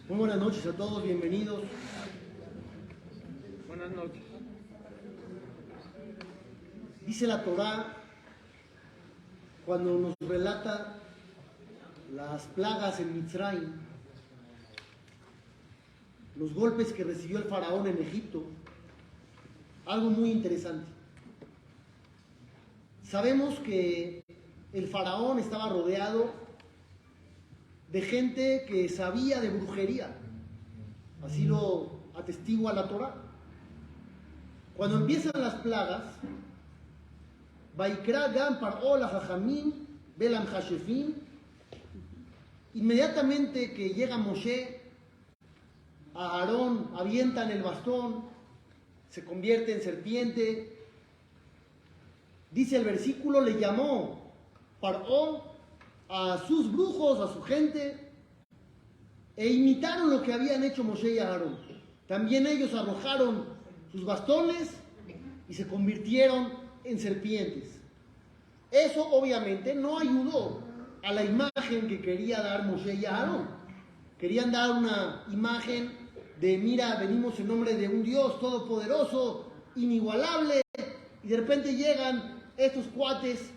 Muy buenas noches a todos, bienvenidos. Buenas noches. Dice la Torá, cuando nos relata las plagas en Mitzrayim, los golpes que recibió el faraón en Egipto, algo muy interesante. Sabemos que el faraón estaba rodeado de gente que sabía de brujería, así lo atestigua la Torá. Cuando empiezan las plagas, Vaikra Gam Par'o la Jajamim Belam Hashefim, inmediatamente que llega Moshe, a Aarón avientan el bastón, se convierte en serpiente. Dice el versículo, le llamó Par'o a sus brujos, a su gente, e imitaron lo que habían hecho Moshe y Aarón. También ellos arrojaron sus bastones y se convirtieron en serpientes. Eso obviamente no ayudó a la imagen que quería dar Moshe y Aarón. Querían dar una imagen de, mira, venimos en nombre de un Dios todopoderoso, inigualable, y de repente llegan estos cuates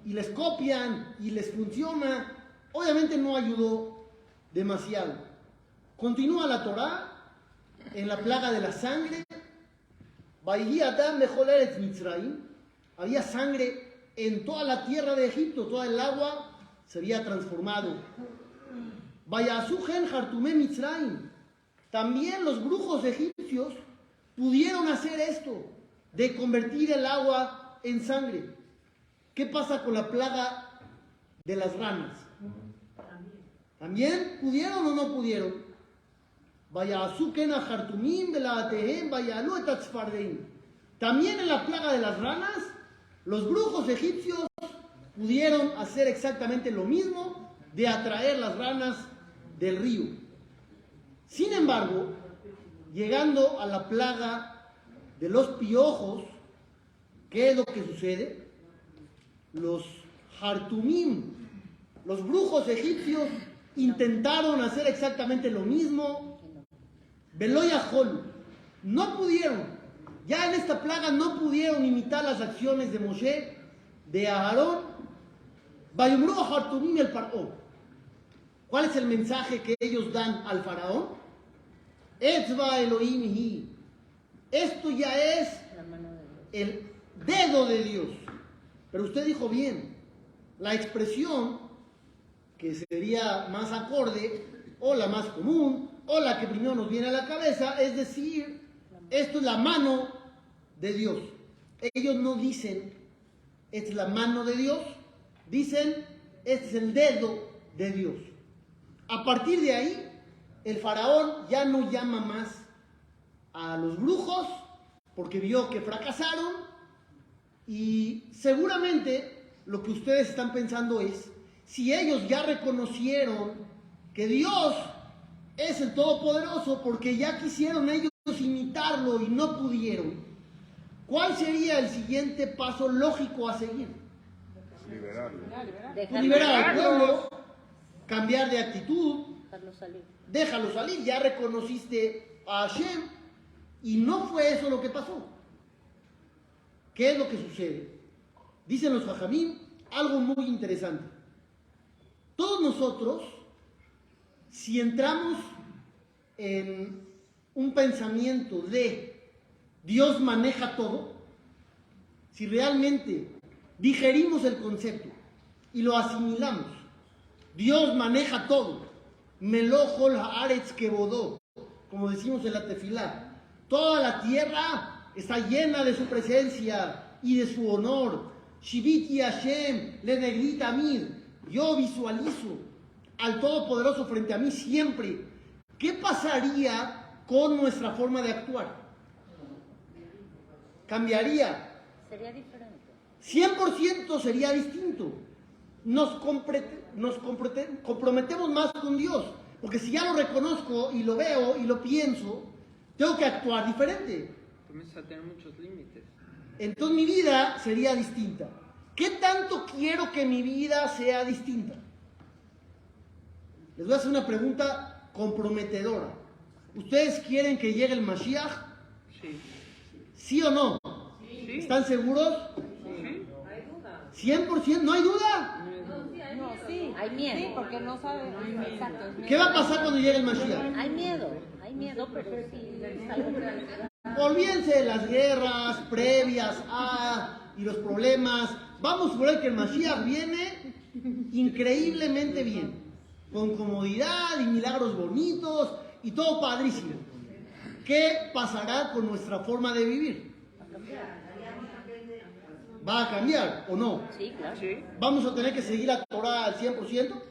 y les copian y les funciona. Obviamente no ayudó demasiado. Continúa la Torá en la plaga de la sangre. Había sangre en toda la tierra de Egipto, toda el agua se había transformado. También los brujos egipcios pudieron hacer esto, de convertir el agua en sangre. ¿Qué pasa con la plaga de las ranas? ¿También pudieron o no pudieron? También en la plaga de las ranas, los brujos egipcios pudieron hacer exactamente lo mismo, de atraer las ranas del río. Sin embargo, llegando a la plaga de los piojos, ¿qué es lo que sucede? Los Hartumim, los brujos egipcios, intentaron hacer exactamente lo mismo. Beloyahol, no pudieron. Ya en esta plaga no pudieron imitar las acciones de Moshe, de Aarón. Bayumru Hartumim el Paró. ¿Cuál es el mensaje que ellos dan al faraón? Etzva Elohim hi. Esto ya es el dedo de Dios. Pero usted dijo bien, la expresión que sería más acorde, o la más común, o la que primero nos viene a la cabeza, es decir, esto es la mano de Dios. Ellos no dicen, es la mano de Dios, dicen, este es el dedo de Dios. A partir de ahí, el faraón ya no llama más a los brujos, porque vio que fracasaron. Y seguramente lo que ustedes están pensando es, si ellos ya reconocieron que Dios es el Todopoderoso, porque ya quisieron ellos imitarlo y no pudieron, ¿cuál sería el siguiente paso lógico a seguir? Liberar al pueblo, cambiar de actitud, déjalo salir, ya reconociste a Hashem, y no fue eso lo que pasó. ¿Qué es lo que sucede? Dicen los Jajamim algo muy interesante. Todos nosotros, si entramos en un pensamiento de Dios maneja todo, si realmente digerimos el concepto y lo asimilamos, Dios maneja todo, Melohol haaretz kebodó, como decimos en la tefilá, toda la tierra está llena de su presencia y de su honor. Shiviti Hashem le negrita mir. Yo visualizo al Todopoderoso frente a mí siempre. ¿Qué pasaría con nuestra forma de actuar? ¿Cambiaría? Sería diferente. 100% sería distinto. Nos comprometemos más con Dios. Porque si ya lo reconozco y lo veo y lo pienso, tengo que actuar diferente. Comienzas a tener muchos límites. Entonces mi vida sería distinta. ¿Qué tanto quiero que mi vida sea distinta? Les voy a hacer una pregunta comprometedora. ¿Ustedes quieren que llegue el Mashiach? Sí. ¿Sí o no? Sí. ¿Están seguros? Sí. 100%, ¿no hay duda? No, sí, hay miedo. Sí, porque no sabe. Exacto, es miedo. ¿Qué va a pasar cuando llegue el Mashiach? Hay miedo, pero sí, es algo que... Olvídense de las guerras previas y los problemas. Vamos a ver que el Mashiach viene increíblemente bien, con comodidad y milagros bonitos y todo padrísimo. ¿Qué pasará con nuestra forma de vivir? ¿Va a cambiar o no? Sí, claro. Sí. ¿Vamos a tener que seguir la Torah al 100%?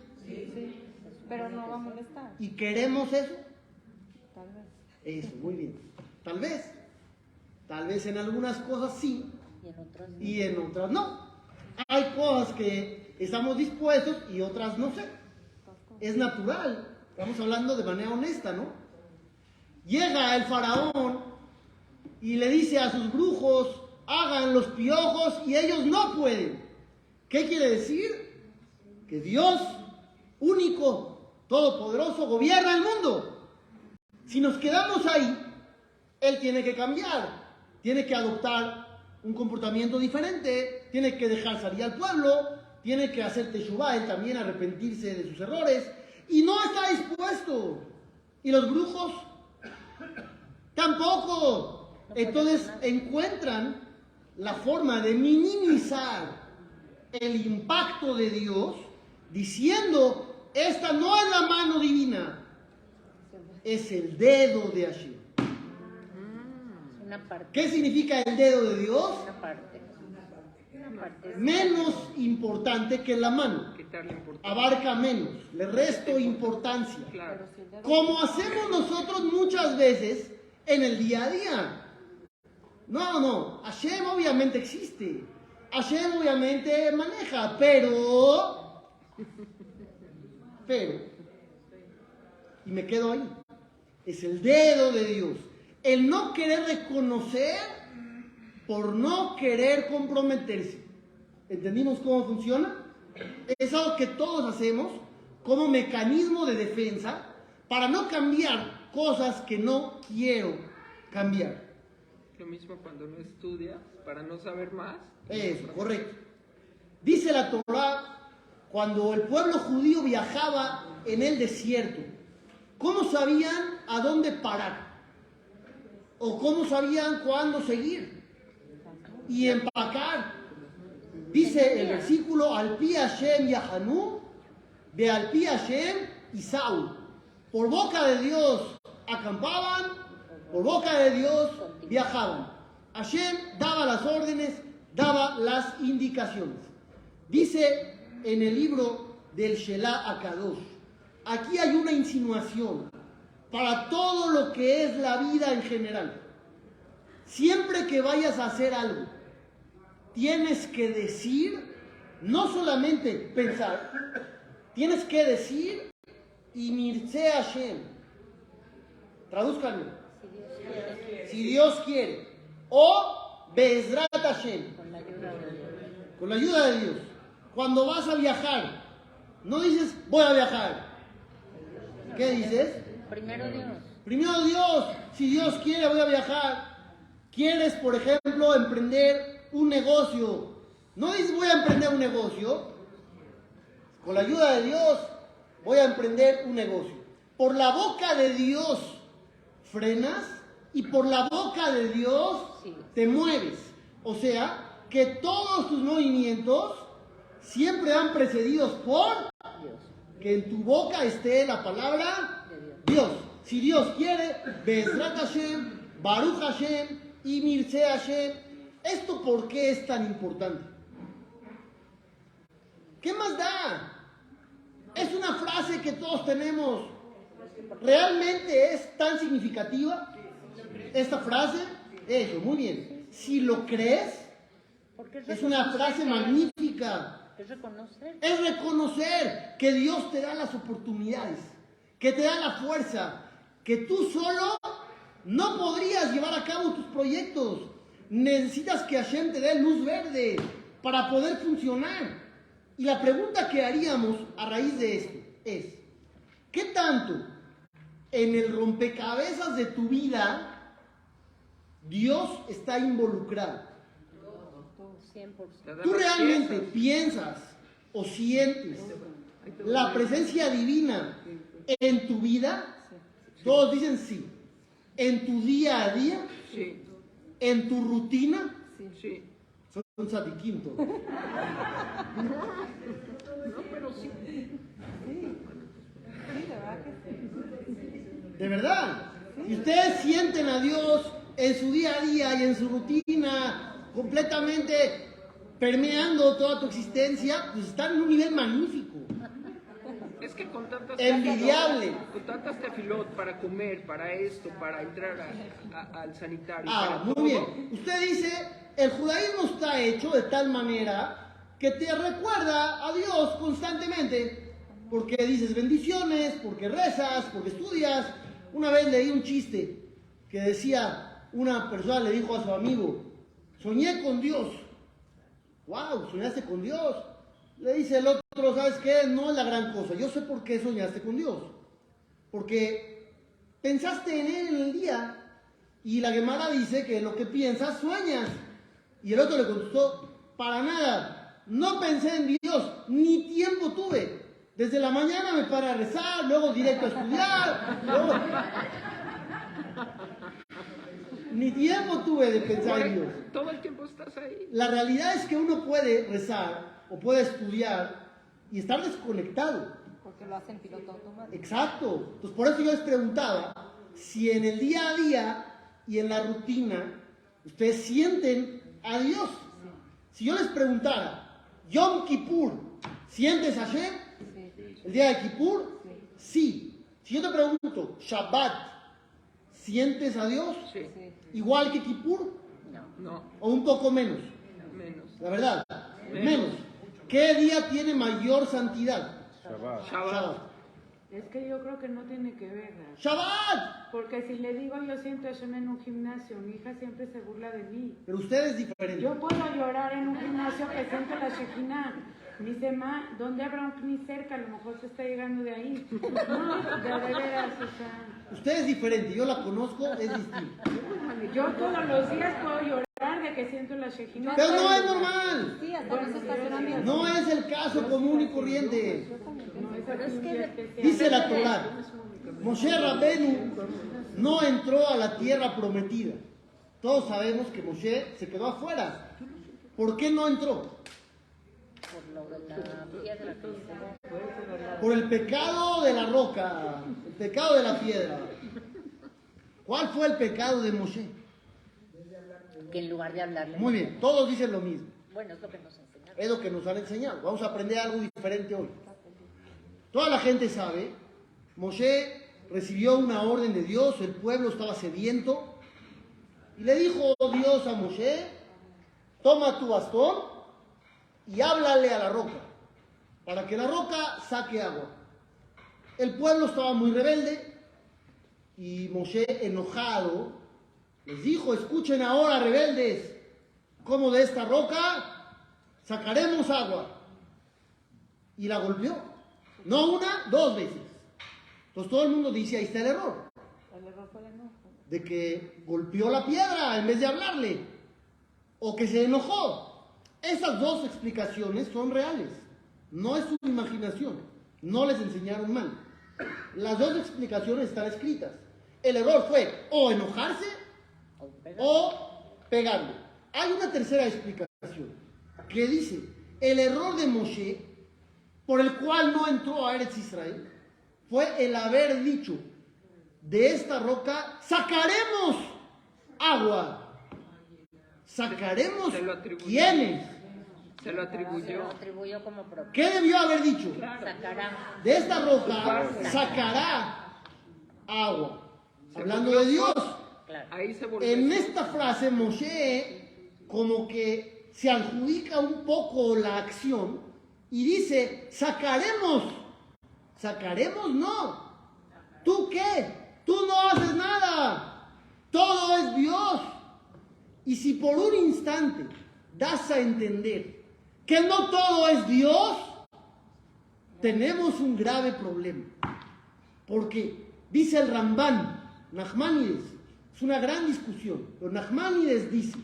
Pero no va a molestar, ¿Y queremos eso? tal vez. Eso, muy bien. Tal vez. Tal vez en algunas cosas sí Y en otras no. y en otras no. Hay cosas que estamos dispuestos y otras no sé. Es natural. Estamos hablando de manera honesta, ¿no? Llega el faraón y le dice a sus brujos, hagan los piojos y ellos no pueden. ¿Qué quiere decir? Que Dios, único, todopoderoso, gobierna el mundo. Si nos quedamos ahí, Él tiene que cambiar. Tiene que adoptar un comportamiento diferente, tiene que dejar salir al pueblo, tiene que hacer teshuvá, él también arrepentirse de sus errores, y no está dispuesto. ¿Y los brujos? Tampoco. Entonces encuentran la forma de minimizar el impacto de Dios diciendo, esta no es la mano divina, es el dedo de Hashem. Una parte. ¿Qué significa el dedo de Dios? Una parte. Una parte. Menos importante que la mano. Quitarle importancia. Abarca menos, le resto importancia. Claro. Como hacemos nosotros muchas veces en el día a día. No, Hashem obviamente existe. Hashem obviamente maneja, pero, y me quedo ahí. Es el dedo de Dios. El no querer reconocer por no querer comprometerse. ¿Entendimos cómo funciona? Es algo que todos hacemos como mecanismo de defensa para no cambiar cosas que no quiero cambiar. Lo mismo cuando no estudias, para no saber más. Eso, correcto. Dice la Torah, cuando el pueblo judío viajaba en el desierto, ¿cómo sabían a dónde parar? ¿O cómo sabían cuándo seguir? Y empacar. Dice el versículo, al pi Hashem Yahanu, de al pi Hashem Isaú. Por boca de Dios acampaban, por boca de Dios viajaban. Hashem daba las órdenes, daba las indicaciones. Dice en el libro del Shelah Akadosh, aquí hay una insinuación para todo lo que es la vida en general. Siempre que vayas a hacer algo, tienes que decir, no solamente pensar, tienes que decir, y mirce Hashem. Tradúzcanlo. Si Dios quiere. O Bezrat Hashem. Con la ayuda de Dios. Con la ayuda de Dios. Cuando vas a viajar, no dices, voy a viajar. ¿Qué dices? Primero Dios. Primero Dios, si Dios quiere voy a viajar. ¿Quieres, por ejemplo, emprender un negocio? No dices voy a emprender un negocio. Con la ayuda de Dios voy a emprender un negocio. Por la boca de Dios frenas y por la boca de Dios te mueves. O sea, que todos tus movimientos siempre van precedidos por Dios. que en tu boca esté la palabra Dios. Si Dios quiere, Bezrat Hashem, Baruch Hashem y Mirce Hashem. ¿Esto por qué es tan importante? ¿Qué más da? Es una frase que todos tenemos. ¿Realmente es tan significativa esta frase? Eso, muy bien. Si lo crees, Porque es una frase magnífica. Es reconocer. Es reconocer que Dios te da las oportunidades, que te da la fuerza, que tú solo no podrías llevar a cabo tus proyectos. Necesitas que Hashem te dé luz verde para poder funcionar. Y la pregunta que haríamos a raíz de esto es, ¿qué tanto en el rompecabezas de tu vida, Dios está involucrado. 100%. ¿Tú realmente piensas o sientes la presencia divina en tu vida? Todos dicen sí. ¿En tu día a día? Sí, ¿En tu rutina? sí. Son sadiquín todos. No, pero sí. De verdad. Si ustedes sienten a Dios en su día a día y en su rutina, completamente permeando toda tu existencia, pues están en un nivel magnífico. Es que con tantas Envidiable. con tantas tefilot para comer, para esto, para entrar al sanitario, para Muy todo. bien. Usted dice, el judaísmo está hecho de tal manera que te recuerda a Dios constantemente, porque dices bendiciones, porque rezas, porque estudias. Una vez leí un chiste que decía, una persona le dijo a su amigo, soñé con Dios. ¡Wow! ¿Soñaste con Dios? Le dice el otro, ¿sabes qué? No es la gran cosa. Yo sé por qué soñaste con Dios. Porque pensaste en Él en el día. Y la Gemara dice que lo que piensas, sueñas. Y el otro le contestó, para nada. No pensé en Dios, ni tiempo tuve. Desde la mañana me paré a rezar, luego directo a estudiar. Luego... Ni tiempo tuve de pensar en Dios. Todo el tiempo estás ahí. La realidad es que uno puede rezar o puede estudiar y estar desconectado. Porque lo hacen piloto automático. Exacto. Entonces, por eso yo les preguntaba si en el día a día y en la rutina ustedes sienten a Dios. Si yo les preguntara, Yom Kippur, ¿sientes a Hashem? Sí. ¿El día de Kippur? Sí. Si yo te pregunto, Shabbat, ¿sientes a Dios? Sí. ¿Igual que Kippur? No, ¿O un poco menos? menos. La verdad, menos. ¿Qué día tiene mayor santidad? Shabbat. Shabbat. Es que yo creo que no tiene que ver, Raj. ¡Shabbat! Porque si le digo yo siento a Hashem en un gimnasio, mi hija siempre se burla de mí. Pero usted es diferente. Yo puedo llorar en un gimnasio que siento la Shekinah. Me dice, ma, ¿dónde habrá un knis cerca? A lo mejor se está llegando de ahí. No, de veras, o sea. Usted es diferente, yo la conozco, es distinta. Yo todos los días puedo llorar de que siento la Shekinah. Pero no es normal. Sí, hasta los estacionamientos. No es el caso común y corriente. No, es Pero es aquí un que- día especial. Dice la Torá, Moshe Rabenu no entró a la tierra prometida. Todos sabemos que Moshe se quedó afuera. ¿Por qué no entró? Por lo de la piedra que se... Por el pecado de la roca, el pecado de la piedra. ¿Cuál fue el pecado de Moshe? Que en lugar de hablarle... Muy bien, todos dicen lo mismo. Bueno, es lo que nos enseñaron. Es lo que nos han enseñado. Vamos a aprender algo diferente hoy. Toda la gente sabe, Moshe recibió una orden de Dios, el pueblo estaba sediento, y le dijo Dios a Moshe, toma tu bastón y háblale a la roca, para que la roca saque agua. El pueblo estaba muy rebelde, y Moshe, enojado, les dijo, escuchen ahora, rebeldes, cómo de esta roca sacaremos agua. Y la golpeó. No una, dos veces. Entonces todo el mundo dice, ahí está el error. El error fue el enojo. De que golpeó la piedra en vez de hablarle. O que se enojó. Esas dos explicaciones son reales. No es su imaginación. No les enseñaron mal. Las dos explicaciones están escritas. El error fue o enojarse o pegarle. Hay una tercera explicación que dice, el error de Moshe, por el cual no entró a Eretz Israel, fue el haber dicho, de esta roca sacaremos agua. ¿Sacaremos Se lo atribuyó. quiénes? Se lo Se atribuyó. lo atribuyó como propio. ¿Qué debió haber dicho? Sacará. De esta roca sacará agua. Hablando de Dios. Claro. Ahí se volvió. En esta frase Moshe como que se adjudica un poco la acción y dice, sacaremos. ¿Sacaremos? No. ¿Tú qué? Tú no haces nada. Todo es Dios. Y si por un instante das a entender que no todo es Dios, tenemos un grave problema. Porque Dice el Rambán, Nachmanides, es una gran discusión, pero Nachmanides dice,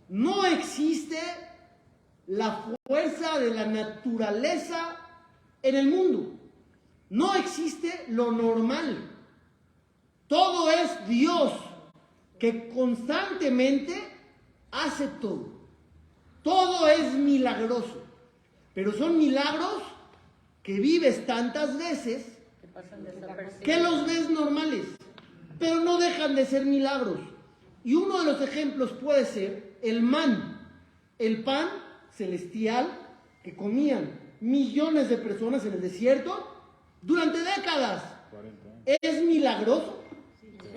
no existe la fuerza de la naturaleza en el mundo. No existe lo normal. Todo es Dios que constantemente hace todo. Todo es milagroso. Pero son milagros que vives tantas veces Que pasan desapercibidos. que los ves normales, pero no dejan de ser milagros. Y uno de los ejemplos puede ser el man, el pan celestial que comían millones de personas en el desierto durante décadas. ¿Es milagroso?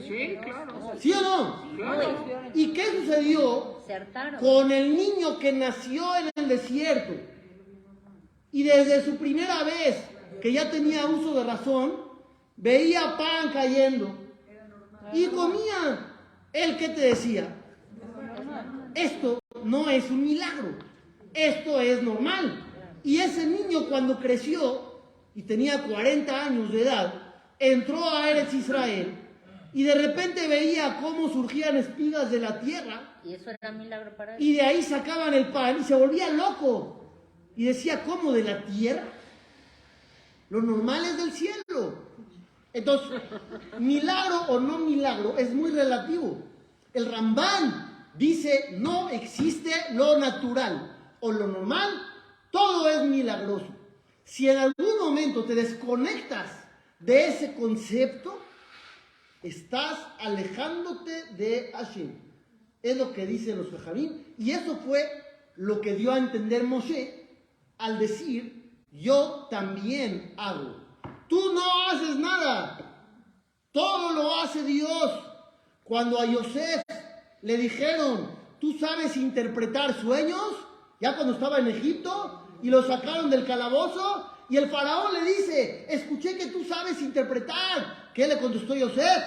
Sí, claro. ¿Sí o no? Claro. ¿Y qué sucedió Se hartaron. con el niño que nació en el desierto? Y desde su primera vez, que ya tenía uso de razón, veía pan cayendo y comía. ¿Él qué te decía? Esto no es un milagro, esto es normal. Y ese niño cuando creció y tenía 40 años de edad, entró a Eretz Israel y de repente veía cómo surgían espigas de la tierra Y eso era milagro para él. y de ahí sacaban el pan y se volvía loco. Y decía, ¿cómo de la tierra? Lo normal es del cielo. Entonces, milagro o no milagro es muy relativo. El Rambán dice, no existe lo natural o lo normal, todo es milagroso. Si en algún momento te desconectas de ese concepto, estás alejándote de Hashem. Es lo que dicen los Jajamim. Y eso fue lo que dio a entender Moshe al decir, yo también hago. Tú no haces nada. Todo lo hace Dios. Cuando a Yosef le dijeron, ¿tú sabes interpretar sueños? Ya cuando estaba en Egipto y lo sacaron del calabozo y el faraón le dice, escuché que tú sabes interpretar. ¿Qué le contestó Yosef?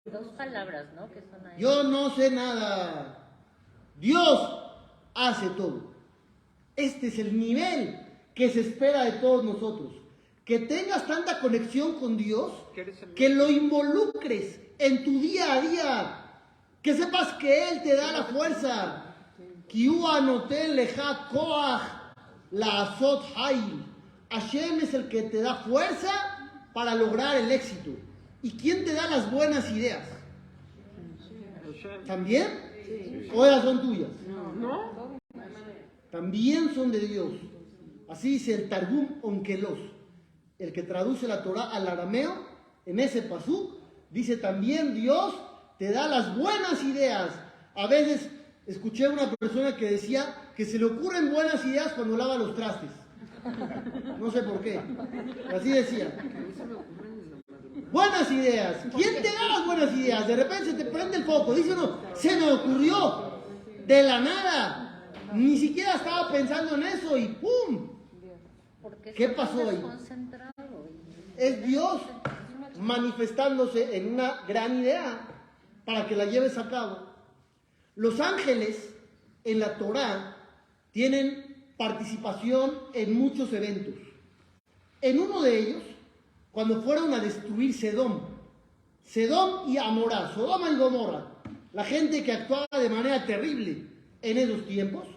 Dos palabras, ¿no? Que son ahí. Yo no sé nada. Dios hace todo. Este es el nivel que se espera de todos nosotros. Que tengas tanta conexión con Dios, que lo involucres en tu día a día. Que sepas que Él te da la fuerza. Kiu anotel leja koach laasot hayil. Hashem es el que te da fuerza para lograr el éxito. ¿Y quién te da las buenas ideas? ¿También? ¿O ellas son tuyas? ¿No? También son de Dios. Así dice el Targum Onkelos, el que traduce la Torah al arameo, en ese pasú, dice también Dios te da las buenas ideas. A veces escuché a una persona que decía que se le ocurren buenas ideas cuando lava los trastes. No sé por qué. Así decía. Buenas ideas. ¿Quién te da las buenas ideas? De repente se te prende el foco. Dice uno, se me ocurrió de la nada. Ni siquiera estaba pensando en eso y ¡pum! Porque ¿Qué estás pasó ahí? desconcentrado y- Es Dios manifestándose en una gran idea para que la lleves a cabo. Los ángeles en la Torá tienen participación en muchos eventos. En uno de ellos, cuando fueron a destruir Sedom y Amorá, Sodoma y Gomorra, la gente que actuaba de manera terrible en esos tiempos,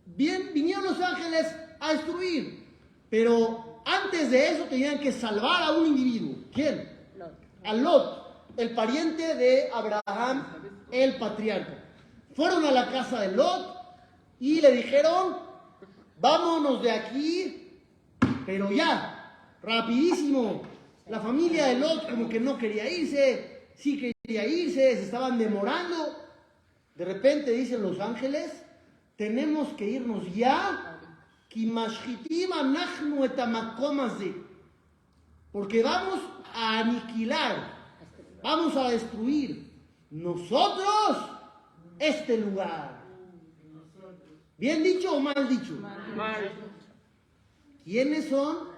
vinieron los ángeles a destruir. Pero antes de eso tenían que salvar a un individuo. ¿Quién? Lot. A Lot, el pariente de Abraham, el patriarca. Fueron a la casa de Lot y le dijeron, vámonos de aquí, pero ya, rapidísimo. La familia de Lot como que no quería irse, sí quería irse, se estaban demorando. De repente dicen los ángeles, tenemos que irnos ya, porque vamos a aniquilar, vamos a destruir nosotros este lugar. ¿Bien dicho o mal dicho? Mal. ¿Quiénes son?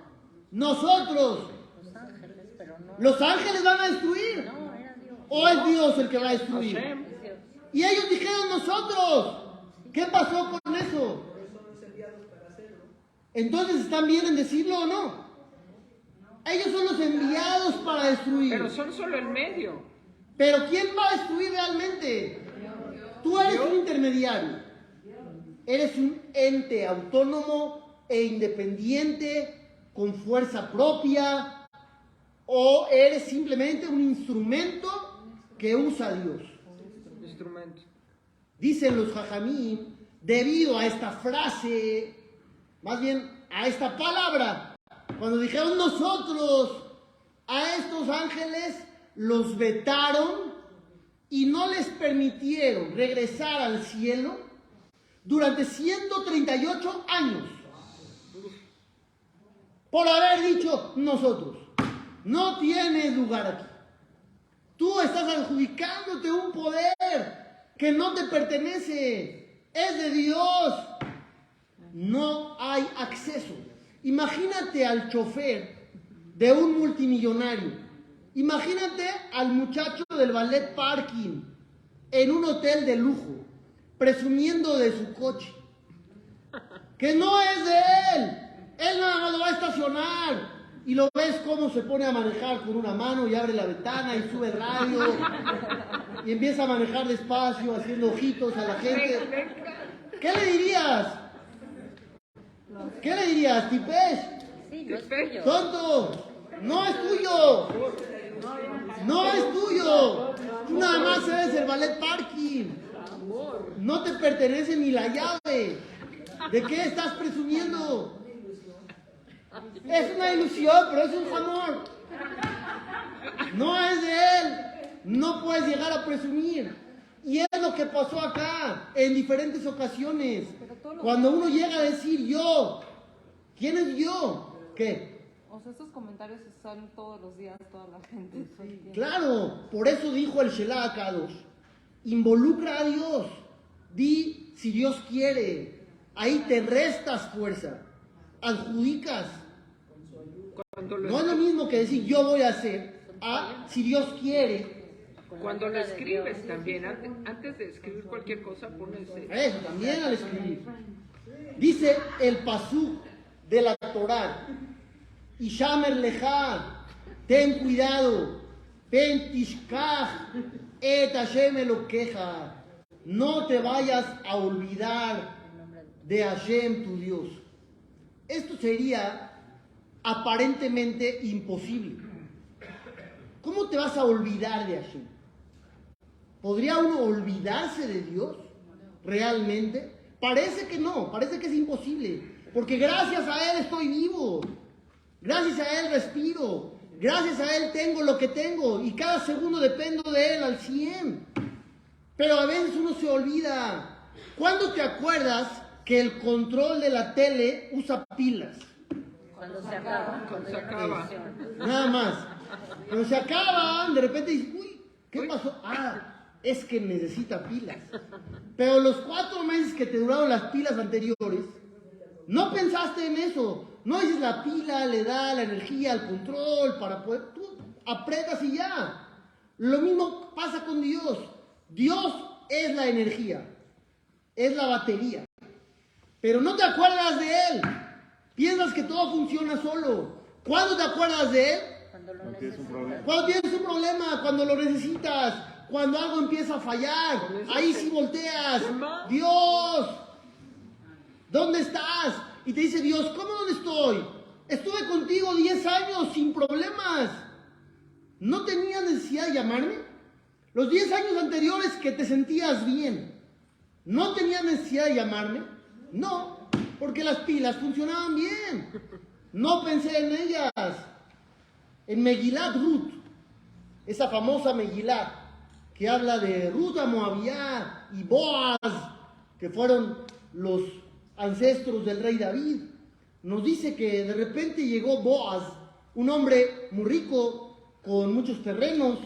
Nosotros. Los ángeles, pero no. Los ángeles van a destruir. No, era Dios. ¿O es Dios el que va a destruir? Hashem. Es Dios. Y ellos dijeron nosotros. ¿Qué pasó con eso? Entonces, ¿están bien en decirlo o no? Ellos son los enviados para destruir. Pero son solo el medio. Pero ¿quién va a destruir realmente? Tú eres un intermediario. Eres un ente autónomo e independiente, con fuerza propia, o eres simplemente un instrumento que usa Dios. Instrumento. Dicen los jajamín, debido a esta frase, más bien a esta palabra, cuando dijeron nosotros, a estos ángeles los vetaron y no les permitieron regresar al cielo durante 138 años. Por haber dicho nosotros, no tienes lugar aquí. Tú estás adjudicándote un poder que no te pertenece, es de Dios. No hay acceso. Imagínate al chofer de un multimillonario. Imagínate al muchacho del ballet parking en un hotel de lujo, presumiendo de su coche, que no es de él. Él nada más lo va a estacionar. Y lo ves cómo se pone a manejar con una mano y abre la ventana y sube el radio y empieza a manejar despacio, haciendo ojitos a la gente. ¿Qué le dirías? ¿Qué le dirías, Tipesh? Sí, no es tuyo. ¡Tonto! ¡No es tuyo! ¡No es tuyo! Tú nada más eres el ballet parking. No te pertenece ni la llave. ¿De qué estás presumiendo? Es una ilusión, pero es un amor. No es de él. No puedes llegar a presumir. Y es lo que pasó acá en diferentes ocasiones. Cuando uno llega a decir yo, ¿quién es yo? ¿Qué? O sea, estos comentarios están todos los días, toda la gente. Claro, por eso dijo el Shelah Akadosh, involucra a Dios. Di si Dios quiere. Ahí te restas fuerza. Adjudicas. No es lo mismo que decir yo voy a hacer, a si Dios quiere. Cuando lo escribes también, antes de escribir cualquier cosa, pones... Eso también al escribir. Dice el pasuk de la Torá, Ishamer leja, ten cuidado, pen tishkach et Hashem elokeja, no te vayas a olvidar de Hashem tu Dios. Esto sería aparentemente imposible. ¿Cómo te vas a olvidar de Hashem? ¿Podría uno olvidarse de Dios realmente? Parece que no, parece que es imposible, porque gracias a Él estoy vivo, gracias a Él respiro, gracias a Él tengo lo que tengo y cada segundo dependo de Él al 100. Pero a veces uno se olvida. ¿Cuándo te acuerdas que el control de la tele usa pilas? Cuando se acaba. Cuando se acaba. Nada más. Cuando se acaban, de repente dices, uy, ¿qué pasó? Ah, es que necesita pilas. Pero los 4 meses que te duraron las pilas anteriores, no pensaste en eso. No dices la pila le da la energía al control para poder... Tú aprietas y ya. Lo mismo pasa con Dios. Dios es la energía. Es la batería. Pero no te acuerdas de Él. Piensas que todo funciona solo. ¿Cuándo te acuerdas de Él? Cuando lo necesitas. Cuando tienes un problema, cuando lo necesitas, cuando algo empieza a fallar, ahí sí volteas. Dios, ¿dónde estás? Y te dice Dios, ¿cómo dónde estoy? Estuve contigo 10 años sin problemas. ¿No tenías necesidad de llamarme? Los 10 años anteriores que te sentías bien, ¿no tenías necesidad de llamarme? No, porque las pilas funcionaban bien. No pensé en ellas. En Megilat Ruth, esa famosa Megilat que habla de Ruth a Moabía y Boaz, que fueron los ancestros del rey David, nos dice que de repente llegó Boaz, un hombre muy rico, con muchos terrenos.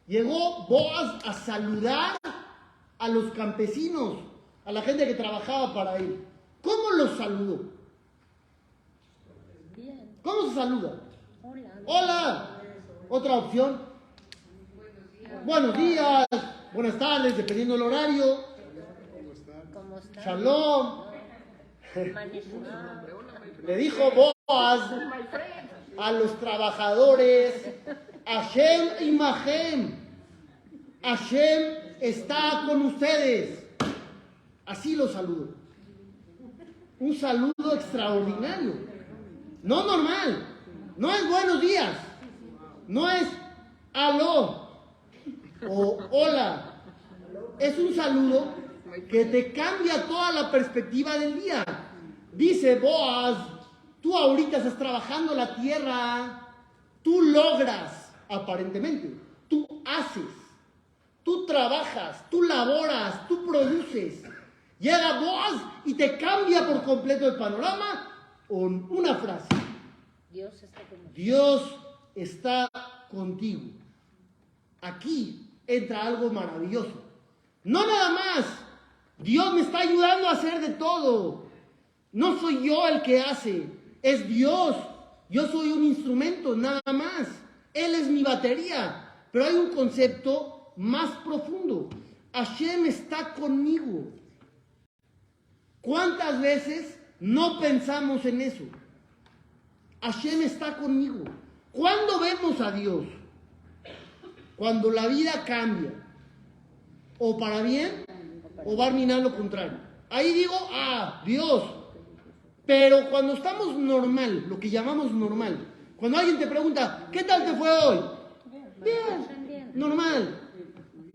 Llegó Boaz a saludar a los campesinos, a la gente que trabajaba para él. ¿Cómo los saludó? Bien. ¿Cómo se saluda? Hola. Hola. Otra opción. Buenos días, buenas tardes, dependiendo del horario. ¿Cómo estás? Shalom. Manishma. Le dijo Boaz, a los trabajadores, Hashem imahem, Hashem está con ustedes. Así los saludo. Un saludo extraordinario. No normal. No es buenos días. No es aló o hola. Es un saludo que te cambia toda la perspectiva del día. Dice Boaz, tú ahorita estás trabajando la tierra, tú logras, aparentemente, tú haces, tú trabajas, tú laboras, tú produces. Llega Boaz y te cambia por completo el panorama con una frase. Dios está conmigo. Dios está contigo. Aquí entra algo maravilloso. No nada más. Dios me está ayudando a hacer de todo. No soy yo el que hace, es Dios. Yo soy un instrumento, nada más. Él es mi batería. Pero hay un concepto más profundo. Hashem está conmigo. ¿Cuántas veces no pensamos en eso? Hashem está conmigo. ¿Cuándo vemos a Dios? Cuando la vida cambia. O para bien, o va a mirar lo contrario. Ahí digo, Dios. Pero cuando estamos normal, lo que llamamos normal, cuando alguien te pregunta, ¿qué tal te fue hoy? Bien, normal.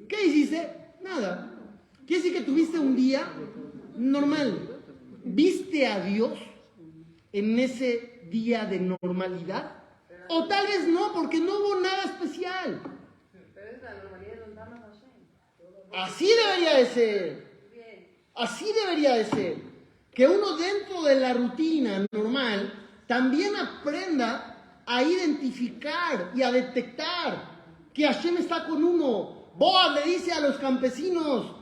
¿Qué hiciste? Nada. Quiere decir que tuviste un día normal. ¿Viste a Dios en ese día de normalidad? O tal vez no, porque no hubo nada especial. Así debería de ser. Así debería de ser. Que uno dentro de la rutina normal también aprenda a identificar y a detectar que Hashem está con uno. Boaz le dice a los campesinos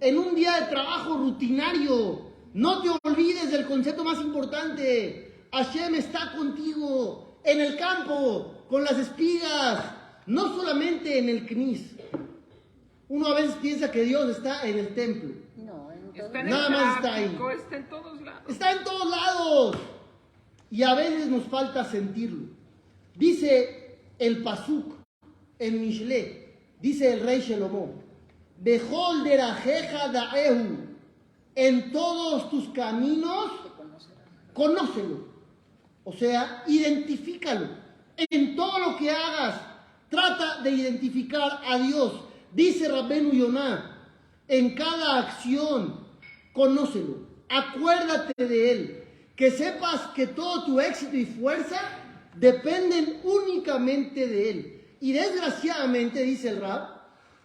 en un día de trabajo rutinario, no te olvides del concepto más importante. Hashem está contigo en el campo, con las espigas, no solamente en el Knis. Uno a veces piensa que Dios está en el templo. No, Está en Nada el más está ahí. tráfico, está en todos lados. Está en todos lados. Y a veces nos falta sentirlo. Dice el Pasuk en Mishle, dice el rey Shelomo, Behol derajeja da'ehu, en todos tus caminos, conócelo. O sea, identifícalo. En todo lo que hagas, trata de identificar a Dios. Dice Rabbenu Yonah, en cada acción, conócelo, acuérdate de Él, que sepas que todo tu éxito y fuerza dependen únicamente de Él. Y desgraciadamente, dice el Rab,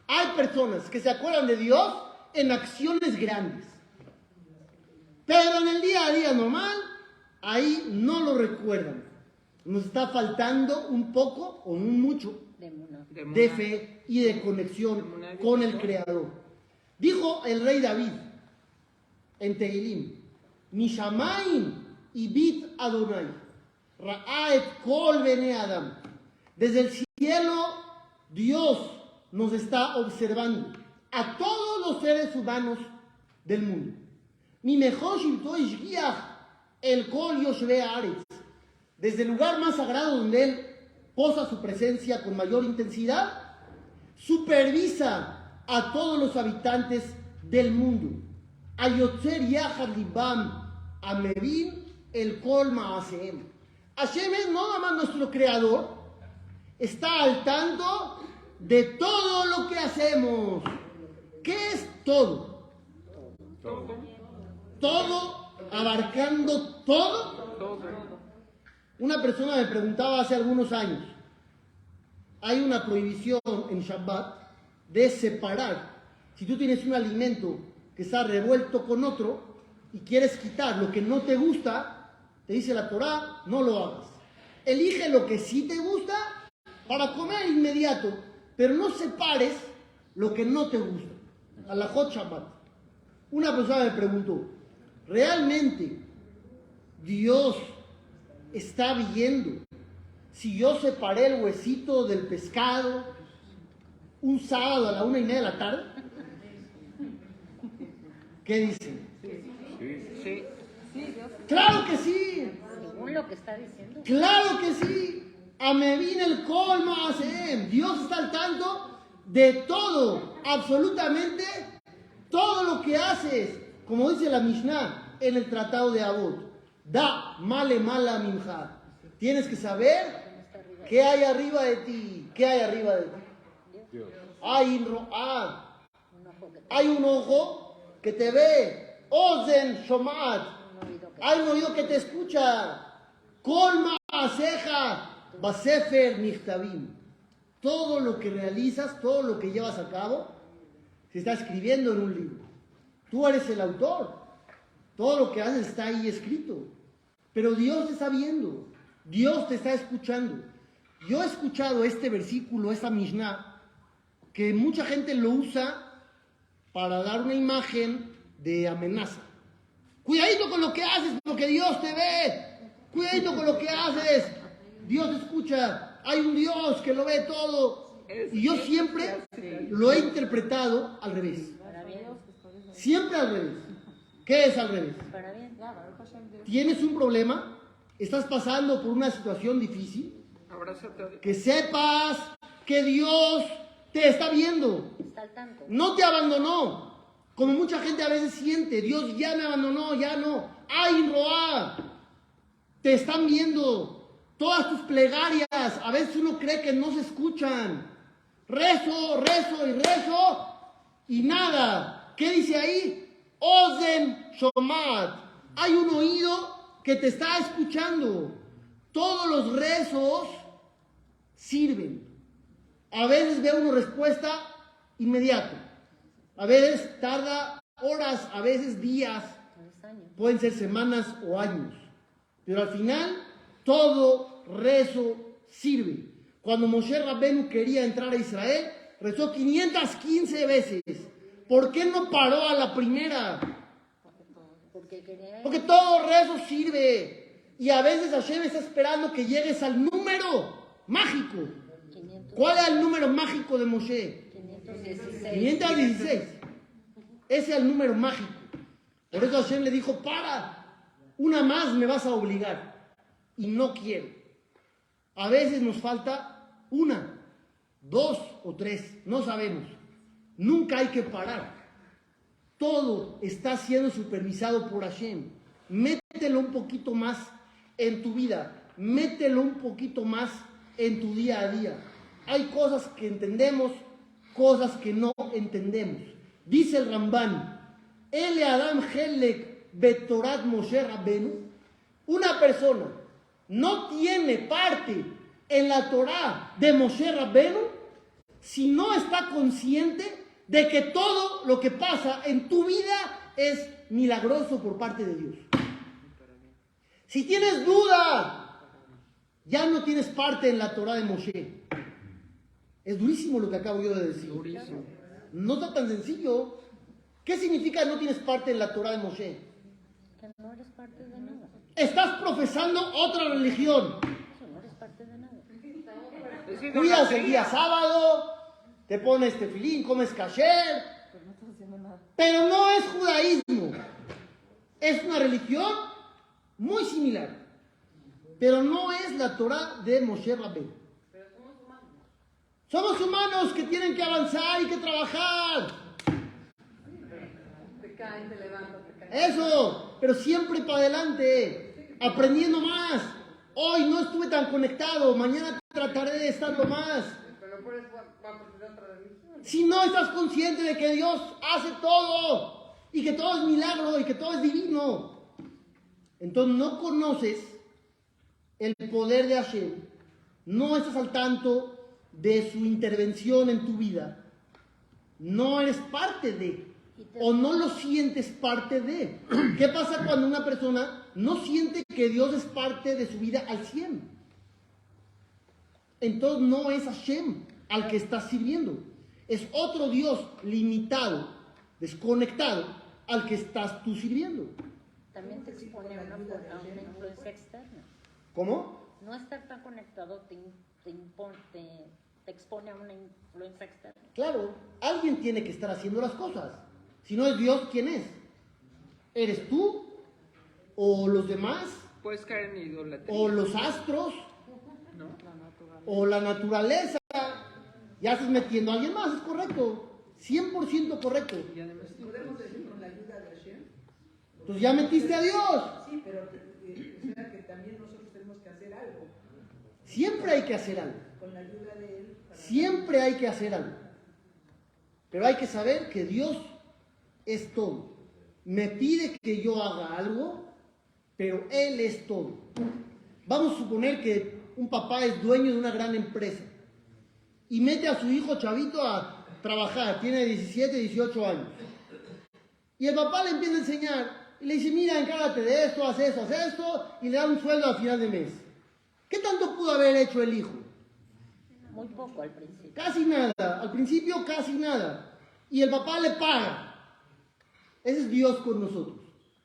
hay personas que se acuerdan de Dios en acciones grandes, pero en el día a día normal, ahí no lo recuerdan. Nos está faltando un poco o un mucho de fe y de conexión con el Creador. Dijo el rey David en Tehilim, Mishamaim ibit Adonai, Ra'aet kol bene Adam. Desde el cielo, Dios nos está observando a todos los seres humanos del mundo. Mi mejor shilto ishgiach el kol yoshve haaretz. Desde el lugar más sagrado donde Él posa su presencia con mayor intensidad, supervisa a todos los habitantes del mundo. Ayotzer yachad libam amevin el kol maaseem. Hashem es no nada más nuestro creador, está al tanto de todo lo que hacemos. ¿Qué es todo? Todo, abarcando todo. Una persona me preguntaba hace algunos años, hay una prohibición en Shabbat de separar. Si tú tienes un alimento que está revuelto con otro y quieres quitar lo que no te gusta, te dice la Torá, no lo hagas. Elige lo que sí te gusta para comer inmediato, pero no separes lo que no te gusta. Alajot Shabbat. Una persona me preguntó, ¿realmente Dios está viendo si yo separé el huesito del pescado un sábado a la 1:30 de la tarde? ¿Qué dicen? Sí. ¡Claro que sí! según lo que está diciendo. Claro que sí. Amevin el colma Hashem. Dios está al tanto de todo, absolutamente todo lo que haces. Como dice la Mishnah en el tratado de Avot. Da male mala minja. Tienes que saber qué hay arriba de ti. ¿Qué hay arriba de ti? Hay un ojo que te ve. Ozen shomat. Hay un oído que te escucha. Colma ceja. Basefer nichtavim. Todo lo que realizas, todo lo que llevas a cabo, se está escribiendo en un libro. Tú eres el autor. Todo lo que haces está ahí escrito. Pero Dios te está viendo. Dios te está escuchando. Yo he escuchado este versículo, esta Mishnah, que mucha gente lo usa para dar una imagen de amenaza. Cuidadito con lo que haces, porque Dios te ve. Cuidadito con lo que haces. Dios te escucha. Hay un Dios que lo ve todo. Y yo siempre lo he interpretado al revés. Siempre al revés. ¿Qué es al revés? Para bien. ¿Tienes un problema? ¿Estás pasando por una situación difícil? Que sepas que Dios te está viendo. Está al tanto. No te abandonó. Como mucha gente a veces siente, Dios ya me abandonó, ya no. ¡Ay, Roa! Te están viendo. Todas tus plegarias, a veces uno cree que no se escuchan. Rezo, rezo y rezo y nada. ¿Qué dice ahí? Ozen shomat. Hay un oído que te está escuchando. Todos los rezos sirven. A veces ve una respuesta inmediata. A veces tarda horas, a veces días. Pueden ser semanas o años. Pero al final, todo rezo sirve. Cuando Moshe Rabbenu quería entrar a Israel, rezó 515 veces. ¿Por qué no paró a la primera? Porque todo rezo sirve. Y a veces Hashem está esperando que llegues al número mágico. ¿Cuál es el número mágico de Moshe? 516. Ese es el número mágico. Por eso Hashem le dijo, para, una más me vas a obligar. Y no quiero. A veces nos falta una, 2 o 3, no sabemos. Nunca hay que parar. Todo está siendo supervisado por Hashem. Mételo un poquito más en tu vida. Mételo un poquito más en tu día a día. Hay cosas que entendemos, cosas que no entendemos. Dice el Ramban, Ele Adam Helek Betorat Moshe Rabbenu. Una persona no tiene parte en la Torá de Moshe Rabbenu si no está consciente de que todo lo que pasa en tu vida es milagroso por parte de Dios. Si tienes duda, ya no tienes parte en la Torá de Moshe. Es durísimo lo que acabo yo de decir. Durísimo. No está tan sencillo. ¿Qué significa no tienes parte en la Torá de Moshe? Que no eres parte de nada. Estás profesando otra religión. Eso no eres parte de nada. Cuidas el día sábado, te pones tefilín, comes kasher, pero no es judaísmo. Es una religión muy similar, pero no es la Torá de Moshe Rabbenu. Somos humanos que tienen que avanzar y que trabajar. Te caen, te levantas, te caen. Eso, pero siempre para adelante, aprendiendo más. Hoy no estuve tan conectado, mañana trataré de estarlo más. Pero por eso va a aprender otra religión. Si no estás consciente de que Dios hace todo y que todo es milagro y que todo es divino, entonces no conoces el poder de Hashem, no estás al tanto de su intervención en tu vida, no eres parte de, o no lo sientes parte de. ¿Qué pasa cuando una persona no siente que Dios es parte de su vida al 100? Entonces no es Hashem al que estás sirviendo, es otro Dios limitado, desconectado al que estás tú sirviendo. También te expone a una influencia externa. ¿Cómo? No estar tan conectado te expone a una influencia externa. Claro, alguien tiene que estar haciendo las cosas. Si no es Dios, ¿quién es? ¿Eres tú? ¿O los demás? Puedes caer en idolatría. o los astros, ¿no? o la naturaleza, ya estás metiendo a alguien más, es correcto, 100% correcto. Y además, Podemos decir con la ayuda de Hashem. Entonces ya metiste a Dios. Sí, pero o sea que también nosotros tenemos que hacer algo Siempre hay que hacer algo, con la ayuda de Él. siempre hay que hacer algo. Pero hay que saber que Dios es todo. Me pide que yo haga algo, pero Él es todo. Vamos a suponer que un papá es dueño de una gran empresa y mete a su hijo chavito a trabajar, tiene 17, 18 años. Y el papá le empieza a enseñar y le dice, mira, encárgate de esto, haz esto, y le da un sueldo al final de mes. ¿Qué tanto pudo haber hecho el hijo? Muy poco al principio. Casi nada, al principio casi nada. Y el papá le paga. Ese es Dios con nosotros.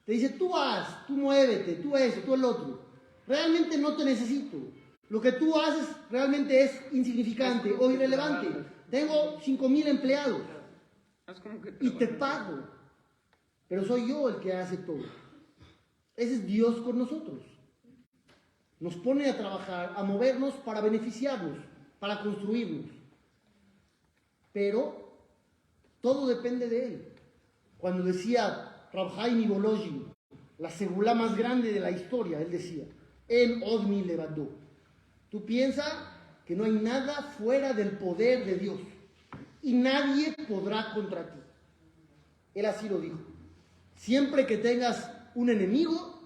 Te dice, tú haz, tú muévete, tú eso, tú el otro. Realmente no te necesito. Lo que tú haces realmente es insignificante o irrelevante. Tengo 5,000 empleados es como que y te pago. Pero soy yo el que hace todo. Ese es Dios con nosotros. Nos pone a trabajar, a movernos para beneficiarnos, para construirnos. Pero todo depende de Él. Cuando decía Rav Chaim Volozhin, la segulá más grande de la historia, él decía, En Odmi Levadó. Tú piensas que no hay nada fuera del poder de Dios y nadie podrá contra ti. Él así lo dijo. Siempre que tengas un enemigo,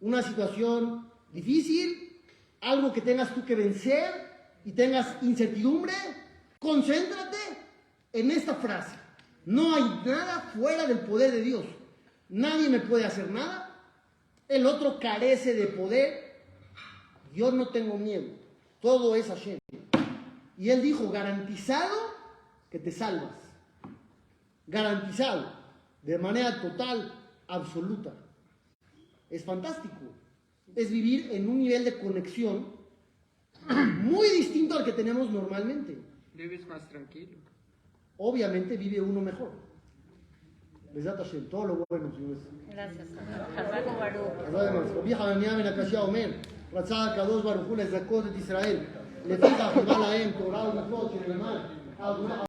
una situación difícil, algo que tengas tú que vencer y tengas incertidumbre, concéntrate en esta frase. No hay nada fuera del poder de Dios. Nadie me puede hacer nada. El otro carece de poder. Yo no tengo miedo. Todo es Hashem. Y él dijo, garantizado que te salvas. Garantizado. De manera total, absoluta. Es fantástico. Es vivir en un nivel de conexión muy distinto al que tenemos normalmente. vives más tranquilo. Obviamente vive uno mejor. Besat Hashem, todo lo bueno, señores. Gracias. Hazako Baruch. además, רבי חנניה בן הקשיא אומר, רצה הקדוש ברוך הוא לזכות את ישראל, לפיכך קיבל להם תורה ומצוות שנלמד על